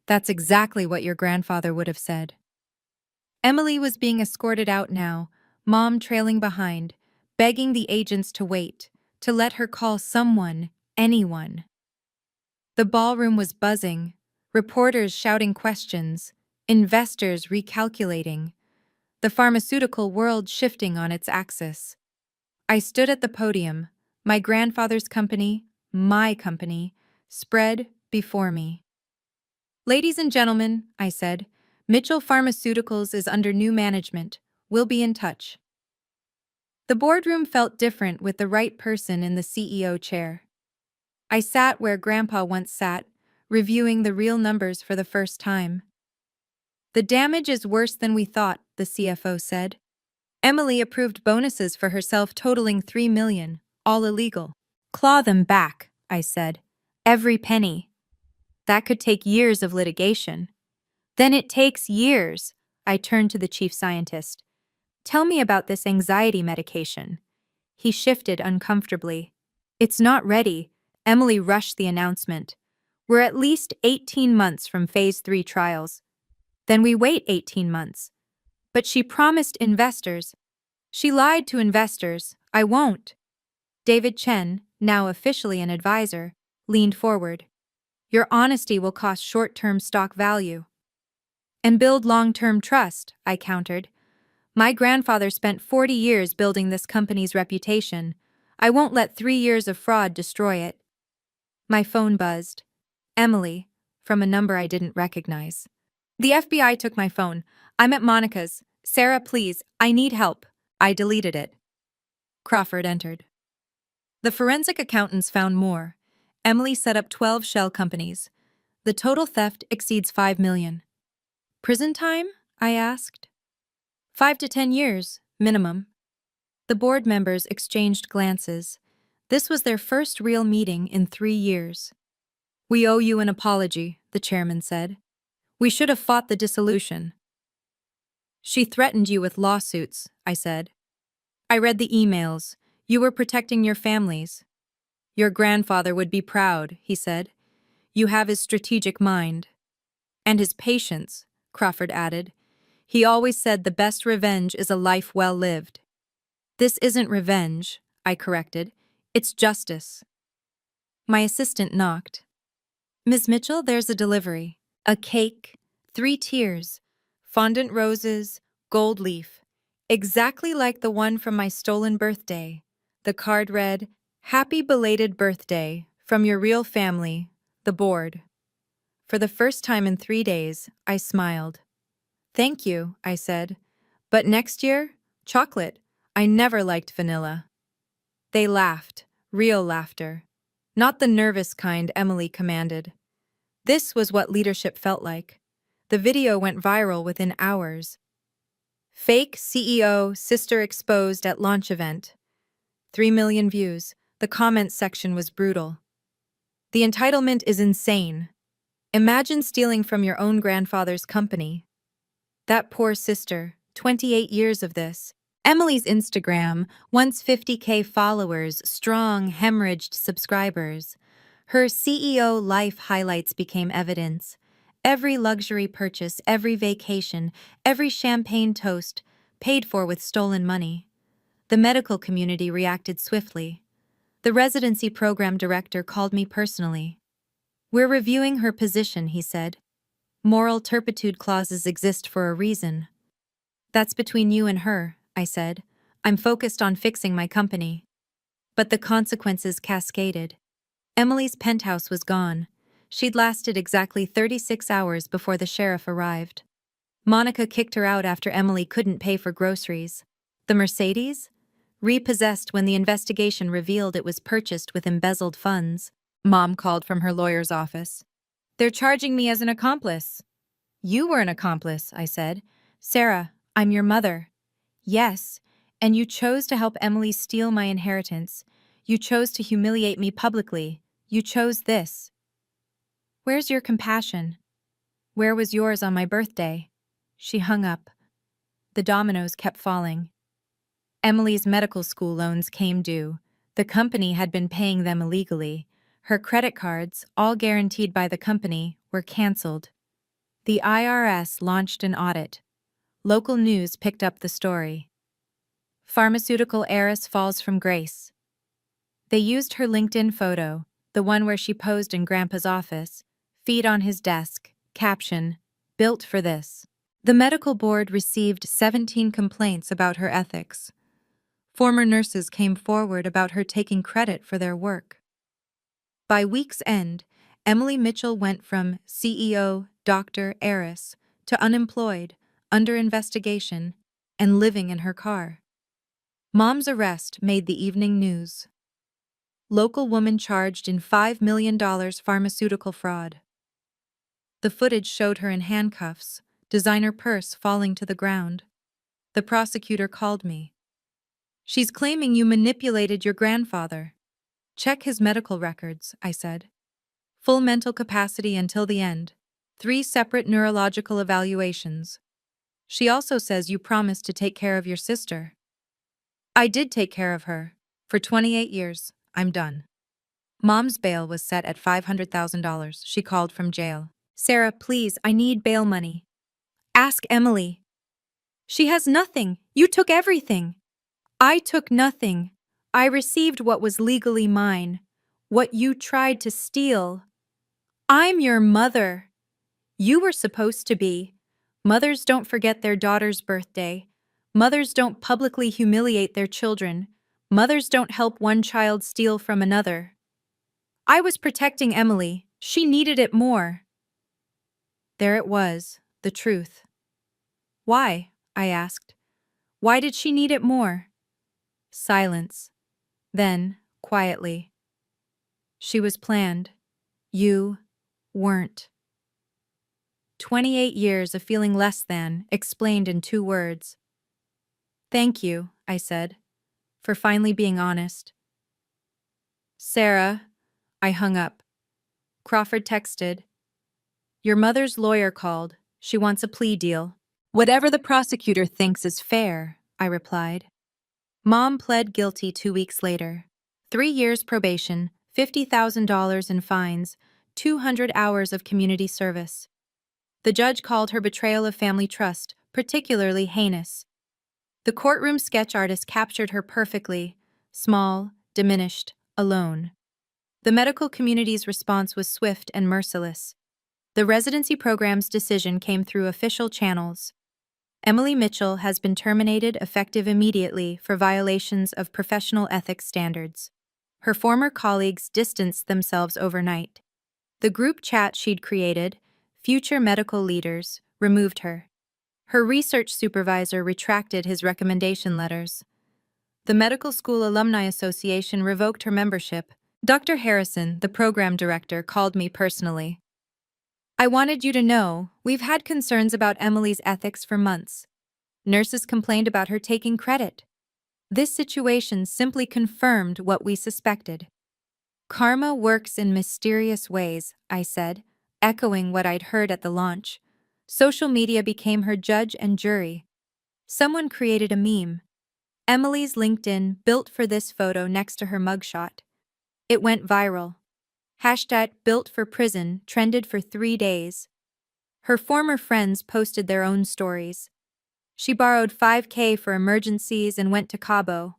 [SPEAKER 1] That's exactly what your grandfather would have said. Emily was being escorted out now, Mom trailing behind, begging the agents to wait, to let her call someone, anyone. The ballroom was buzzing, reporters shouting questions, investors recalculating, the pharmaceutical world shifting on its axis. I stood at the podium, my grandfather's company, my company, spread before me. Ladies and gentlemen, I said, Mitchell Pharmaceuticals is under new management. We'll be in touch. The boardroom felt different with the right person in the CEO chair. I sat where Grandpa once sat, reviewing the real numbers for the first time. The damage is worse than we thought, the CFO said. Emily approved bonuses for herself totaling $3 million, all illegal. Claw them back, I said. Every penny. That could take years of litigation. Then it takes years. I turned to the chief scientist. Tell me about this anxiety medication. He shifted uncomfortably. It's not ready. Emily rushed the announcement. We're at least 18 months from phase 3 trials. Then we wait 18 months. But she promised investors. She lied to investors. I won't. David Chen, now officially an advisor, leaned forward. Your honesty will cost short-term stock value. And build long-term trust, I countered. My grandfather spent 40 years building this company's reputation. I won't let 3 years of fraud destroy it. My phone buzzed. Emily, from a number I didn't recognize. The FBI took my phone. I'm at Monica's. Sarah, please, I need help. I deleted it. Crawford entered. The forensic accountants found more. Emily set up 12 shell companies. The total theft exceeds 5 million. Prison time? I asked. 5 to 10 years, minimum. The board members exchanged glances. This was their first real meeting in 3 years. We owe you an apology, the chairman said. We should have fought the dissolution. She threatened you with lawsuits, I said. I read the emails. You were protecting your families. Your grandfather would be proud, he said. You have his strategic mind. And his patience, Crawford added. He always said the best revenge is a life well lived. This isn't revenge, I corrected. It's justice. My assistant knocked. Ms. Mitchell, there's a delivery. A cake, 3 tiers, fondant roses, gold leaf. Exactly like the one from my stolen birthday. The card read, Happy belated birthday, from your real family, the board. For the first time in 3 days, I smiled. Thank you, I said. But next year, chocolate. I never liked vanilla. They laughed, real laughter. Not the nervous kind Emily commanded. This was what leadership felt like. The video went viral within hours. Fake CEO, sister exposed at launch event. 3 million views. The comments section was brutal. The entitlement is insane. Imagine stealing from your own grandfather's company. That poor sister, 28 years of this. Emily's Instagram, once 50K followers, strong, hemorrhaged subscribers. Her CEO life highlights became evidence. Every luxury purchase, every vacation, every champagne toast, paid for with stolen money. The medical community reacted swiftly. The residency program director called me personally. We're reviewing her position, he said. Moral turpitude clauses exist for a reason. That's between you and her, I said. I'm focused on fixing my company. But the consequences cascaded. Emily's penthouse was gone. She'd lasted exactly 36 hours before the sheriff arrived. Monica kicked her out after Emily couldn't pay for groceries. The Mercedes? Repossessed when the investigation revealed it was purchased with embezzled funds. Mom called from her lawyer's office. They're charging me as an accomplice. You were an accomplice, I said. Sarah, I'm your mother. Yes, and you chose to help Emily steal my inheritance. You chose to humiliate me publicly. You chose this. Where's your compassion? Where was yours on my birthday? She hung up. The dominoes kept falling. Emily's medical school loans came due. The company had been paying them illegally. Her credit cards, all guaranteed by the company, were canceled. The IRS launched an audit. Local news picked up the story. Pharmaceutical heiress falls from grace. They used her LinkedIn photo, the one where she posed in Grandpa's office, feet on his desk, caption, built for this. The medical board received 17 complaints about her ethics. Former nurses came forward about her taking credit for their work. By week's end, Emily Mitchell went from CEO, doctor, heiress, to unemployed, under investigation, and living in her car. Mom's arrest made the evening news. Local woman charged in $5 million pharmaceutical fraud. The footage showed her in handcuffs, designer purse falling to the ground. The prosecutor called me. She's claiming you manipulated your grandfather. Check his medical records, I said. Full mental capacity until the end. 3 separate neurological evaluations. She also says you promised to take care of your sister. I did take care of her. For 28 years, I'm done. Mom's bail was set at $500,000. She called from jail. Sarah, please, I need bail money. Ask Emily. She has nothing. You took everything. I took nothing. I received what was legally mine. What you tried to steal. I'm your mother. You were supposed to be Mothers don't forget their daughter's birthday. Mothers don't publicly humiliate their children. Mothers don't help one child steal from another. I was protecting Emily. She needed it more. There it was, the truth. Why? I asked. Why did she need it more? Silence. Then, quietly. She was planned. You weren't. 28 years of feeling less than, explained in 2 words. Thank you, I said, for finally being honest. Sarah, I hung up. Crawford texted. Your mother's lawyer called. She wants a plea deal. Whatever the prosecutor thinks is fair, I replied. Mom pled guilty 2 weeks later. 3 years probation, $50,000 in fines, 200 hours of community service. The judge called her betrayal of family trust particularly heinous. The courtroom sketch artist captured her perfectly, small, diminished, alone. The medical community's response was swift and merciless. The residency program's decision came through official channels. Emily Mitchell has been terminated effective immediately for violations of professional ethics standards. Her former colleagues distanced themselves overnight. The group chat she'd created, Future Medical Leaders, removed her. Her research supervisor retracted his recommendation letters. The Medical School Alumni Association revoked her membership. Dr. Harrison, the program director, called me personally. I wanted you to know, we've had concerns about Emily's ethics for months. Nurses complained about her taking credit. This situation simply confirmed what we suspected. Karma works in mysterious ways, I said, echoing what I'd heard at the launch. Social media became her judge and jury. Someone created a meme. Emily's LinkedIn built for this photo next to her mugshot. It went viral. Hashtag built for prison trended for 3 days. Her former friends posted their own stories. She borrowed $5,000 for emergencies and went to Cabo.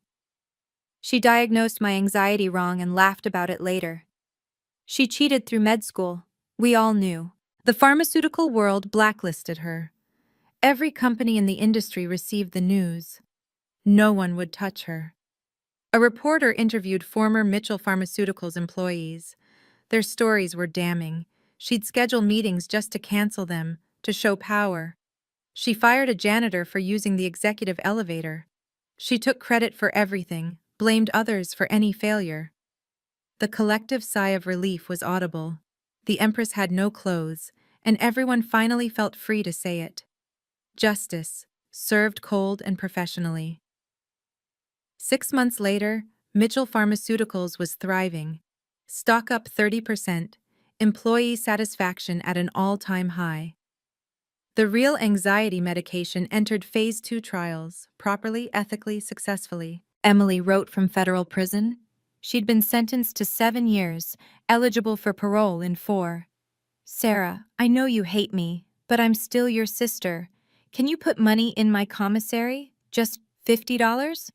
[SPEAKER 1] She diagnosed my anxiety wrong and laughed about it later. She cheated through med school. We all knew. The pharmaceutical world blacklisted her. Every company in the industry received the news. No one would touch her. A reporter interviewed former Mitchell Pharmaceuticals employees. Their stories were damning. She'd schedule meetings just to cancel them, to show power. She fired a janitor for using the executive elevator. She took credit for everything, blamed others for any failure. The collective sigh of relief was audible. The Empress had no clothes, and everyone finally felt free to say it. Justice, served cold and professionally. 6 months later, Mitchell Pharmaceuticals was thriving. Stock up 30%, employee satisfaction at an all-time high. The real anxiety medication entered Phase 2 trials, properly, ethically, successfully. Emily wrote from federal prison. She'd been sentenced to 7 years, eligible for parole in 4. Sarah, I know you hate me, but I'm still your sister. Can you put money in my commissary? Just $50?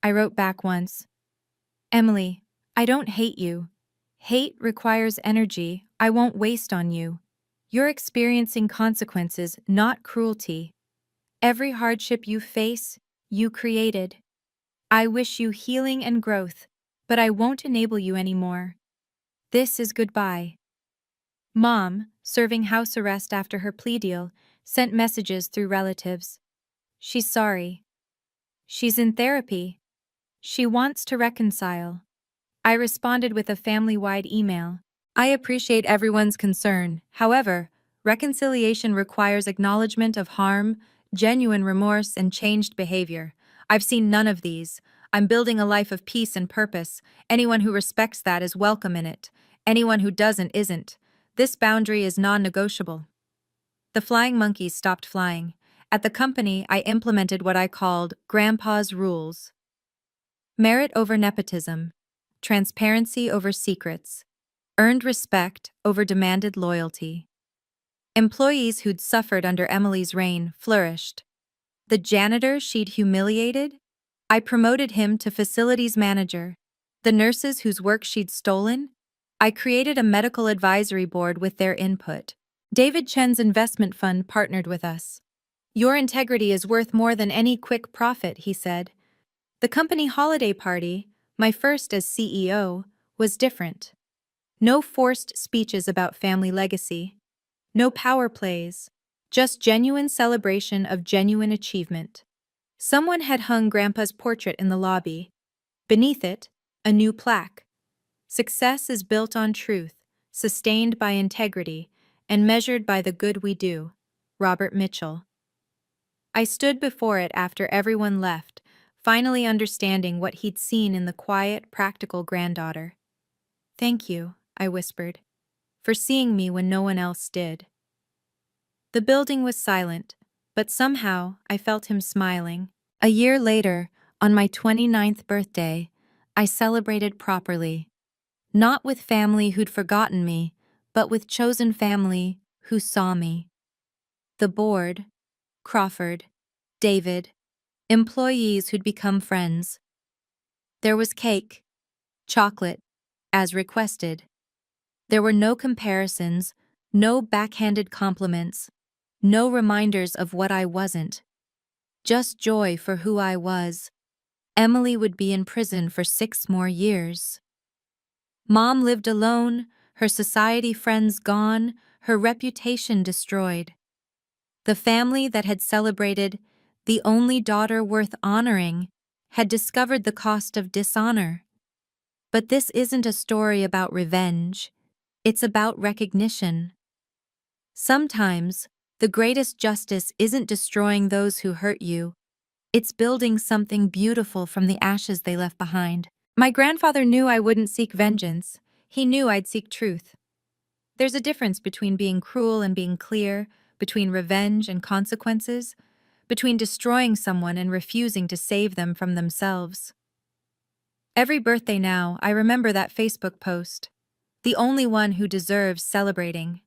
[SPEAKER 1] I wrote back once. Emily, I don't hate you. Hate requires energy I won't waste on you. You're experiencing consequences, not cruelty. Every hardship you face, you created. I wish you healing and growth, but I won't enable you anymore. This is goodbye. Mom, serving house arrest after her plea deal, sent messages through relatives. She's sorry. She's in therapy. She wants to reconcile. I responded with a family-wide email. I appreciate everyone's concern. However, reconciliation requires acknowledgement of harm, genuine remorse, and changed behavior. I've seen none of these. I'm building a life of peace and purpose. Anyone who respects that is welcome in it. Anyone who doesn't isn't. This boundary is non-negotiable. The flying monkeys stopped flying. At the company, I implemented what I called Grandpa's rules. Merit over nepotism. Transparency over secrets. Earned respect over demanded loyalty. Employees who'd suffered under Emily's reign flourished. The janitor she'd humiliated? I promoted him to facilities manager. The nurses whose work she'd stolen? I created a medical advisory board with their input. David Chen's investment fund partnered with us. Your integrity is worth more than any quick profit, he said. The company holiday party, my first as CEO, was different. No forced speeches about family legacy. No power plays. Just genuine celebration of genuine achievement. Someone had hung Grandpa's portrait in the lobby. Beneath it, a new plaque. Success is built on truth, sustained by integrity, and measured by the good we do. Robert Mitchell. I stood before it after everyone left, finally understanding what he'd seen in the quiet, practical granddaughter. "Thank you," I whispered, "for seeing me when no one else did." The building was silent, but somehow I felt him smiling. A year later, on my 29th birthday, I celebrated properly. Not with family who'd forgotten me, but with chosen family who saw me. The board, Crawford, David, employees who'd become friends. There was cake, chocolate, as requested. There were no comparisons, no backhanded compliments, no reminders of what I wasn't. Just joy for who I was. Emily would be in prison for 6 more years. Mom lived alone, her society friends gone, her reputation destroyed. The family that had celebrated, the only daughter worth honoring, had discovered the cost of dishonor. But this isn't a story about revenge. It's about recognition. Sometimes, the greatest justice isn't destroying those who hurt you. It's building something beautiful from the ashes they left behind. My grandfather knew I wouldn't seek vengeance. He knew I'd seek truth. There's a difference between being cruel and being clear, between revenge and consequences, between destroying someone and refusing to save them from themselves. Every birthday now, I remember that Facebook post. The only one who deserves celebrating.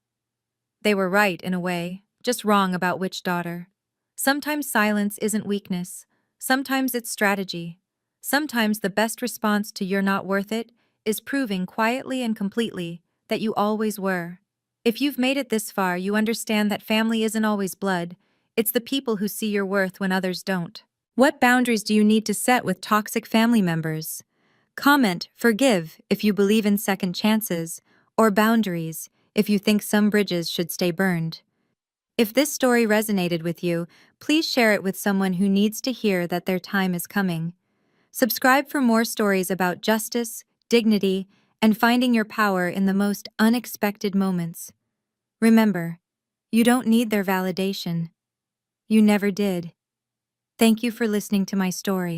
[SPEAKER 1] They were right in a way, just wrong about which daughter. Sometimes silence isn't weakness. Sometimes it's strategy. Sometimes the best response to "you're not worth it" is proving quietly and completely that you always were. If you've made it this far, you understand that family isn't always blood. It's the people who see your worth when others don't. What boundaries do you need to set with toxic family members? Comment "forgive" if you believe in second chances, or boundaries if you think some bridges should stay burned. If this story resonated with you, please share it with someone who needs to hear that their time is coming. Subscribe for more stories about justice, dignity, and finding your power in the most unexpected moments. Remember, you don't need their validation. You never did. Thank you for listening to my story.